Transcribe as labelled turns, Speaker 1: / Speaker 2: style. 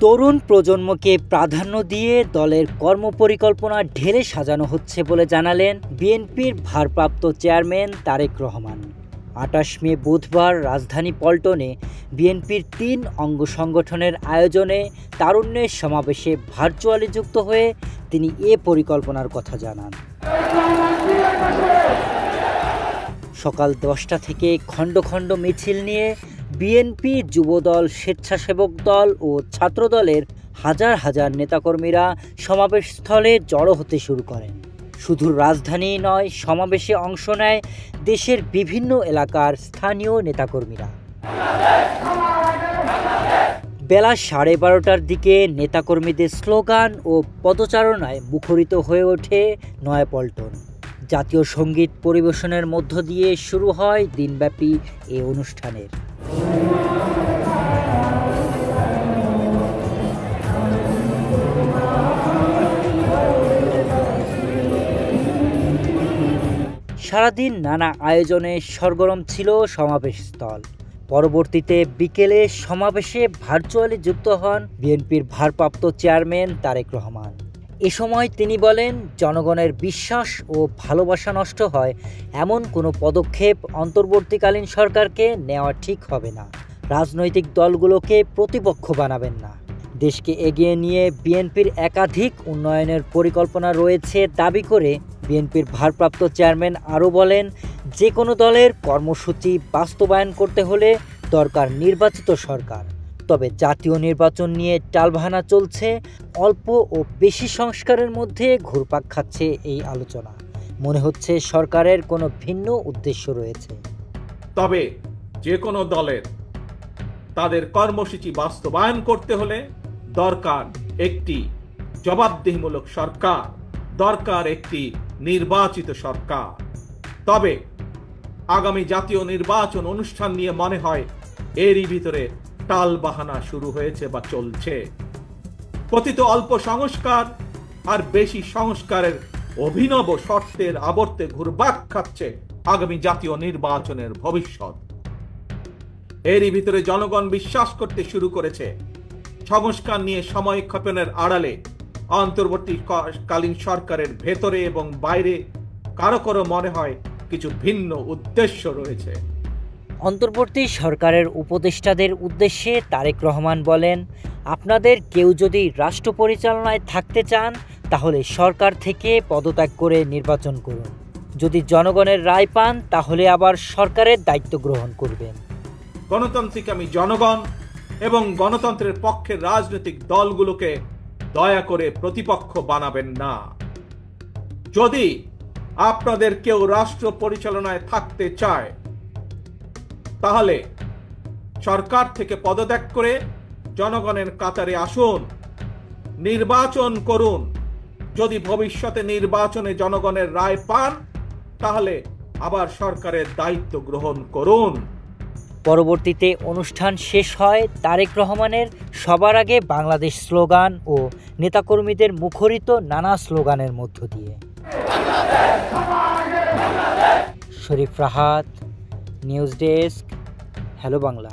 Speaker 1: তরুণ প্রজন্মকে প্রাধান্য দিয়ে দলের কর্মপরিকল্পনা ঢেলে সাজানো হচ্ছে বলে জানালেন বিএনপির ভারপ্রাপ্ত চেয়ারম্যান তারেক রহমান। ২৮ মে বুধবার রাজধানী পল্টনে বিএনপির ৩ অঙ্গ সংগঠনের আয়োজনে তারুণ্যের সমাবেশে ভার্চুয়ালি যুক্ত হয়ে তিনি এ পরিকল্পনার কথা জানান। সকাল ১০টা থেকে খণ্ড খণ্ড মিছিল নিয়ে বিএনপি, যুবদল, স্বেচ্ছাসেবক দল ও ছাত্রদলের হাজার হাজার নেতাকর্মীরা সমাবেশস্থলে জড়ো হতে শুরু করেন। শুধু রাজধানী নয়, সমাবেশে অংশ নেয় দেশের বিভিন্ন এলাকার স্থানীয় নেতাকর্মীরা। বেলা ১২:৩০টার দিকে নেতাকর্মীদের স্লোগান ও পদচারণায় মুখরিত হয়ে ওঠে নয়াপল্টন। জাতীয় সঙ্গীত পরিবেশনের মধ্য দিয়ে শুরু হয় দিনব্যাপী এ অনুষ্ঠানের। সারাদিন নানা আয়োজনে সরগরম ছিল সমাবেশস্থল। পরবর্তীতে বিকেলে সমাবেশে ভার্চুয়ালি যুক্ত হন বিএনপির ভারপ্রাপ্ত চেয়ারম্যান তারেক রহমান। এ সময় তিনি বলেন, জনগণের বিশ্বাস ও ভালোবাসা নষ্ট হয় এমন কোনো পদক্ষেপ অন্তর্বর্তীকালীন সরকারকে নেওয়া ঠিক হবে না। রাজনৈতিক দলগুলোকে প্রতিপক্ষ বানাবেন না। দেশকে এগিয়ে নিয়ে বিএনপির একাধিক উন্নয়নের পরিকল্পনা রয়েছে দাবি করে বিএনপির ভারপ্রাপ্ত চেয়ারম্যান আরও বলেন, যে কোনো দলের কর্মসূচি বাস্তবায়ন করতে হলে দরকার নির্বাচিত সরকার। তবে জাতীয় নির্বাচন নিয়ে টালবাহানা চলছে, অল্প ও বেশি সংস্কারের মধ্যে ঘুরপাক খাচ্ছে এই আলোচনা। মনে হচ্ছে সরকারের কোনো ভিন্ন উদ্দেশ্য রয়েছে।
Speaker 2: তবে যে কোনো দলের তাদের কর্মসূচি বাস্তবায়ন করতে হলে দরকার একটি জবাবদিহিমূলক সরকার, দরকার একটি নির্বাচিত সরকার। তবে আগামী জাতীয় নির্বাচন অনুষ্ঠান নিয়ে মনে হয় এরই ভিতরে টালবাহানা শুরু হয়েছে বা চলছে। কথিত অল্প সংস্কার আর বেশি সংস্কারের অভিনব শর্তের আবর্তে ঘুরপাক খাচ্ছে আগামী জাতীয় নির্বাচনের ভবিষ্যৎ। এরই ভিতরে জনগণ বিশ্বাস করতে শুরু করেছে সংস্কার নিয়ে সময় ক্ষেপণের আড়ালে অন্তর্বর্তীকালীন সরকারের ভেতরে এবং বাইরে কারো কারো মনে হয় কিছু ভিন্ন উদ্দেশ্য রয়েছে।
Speaker 1: অন্তর্বর্তী সরকারের উপদেষ্টাদের উদ্দেশ্যে তারেক রহমান বলেন, আপনাদের কেউ যদি রাষ্ট্র পরিচালনায় থাকতে চান তাহলে সরকার থেকে পদত্যাগ করে নির্বাচন করুন। যদি জনগণের রায় পান তাহলে আবার সরকারের দায়িত্ব গ্রহণ করবেন।
Speaker 2: গণতান্ত্রিকামী জনগণ এবং গণতন্ত্রের পক্ষের রাজনৈতিক দলগুলোকে দয়া করে প্রতিপক্ষ বানাবেন না। যদি আপনাদের কেউ রাষ্ট্র পরিচালনায় থাকতে চায় তাহলে সরকার থেকে পদত্যাগ করে জনগণের কাতারে আসুন, নির্বাচন করুন। যদি ভবিষ্যতে নির্বাচনে জনগণের রায় পান তাহলে আবার সরকারের দায়িত্ব গ্রহণ করুন।
Speaker 1: পরবর্তীতে অনুষ্ঠান শেষ হয় তারেক রহমানের সবার আগে বাংলাদেশ স্লোগান ও নেতাকর্মীদের মুখরিত নানা স্লোগানের মধ্য দিয়ে। Sharif Rahat, news desk, hello Bangla.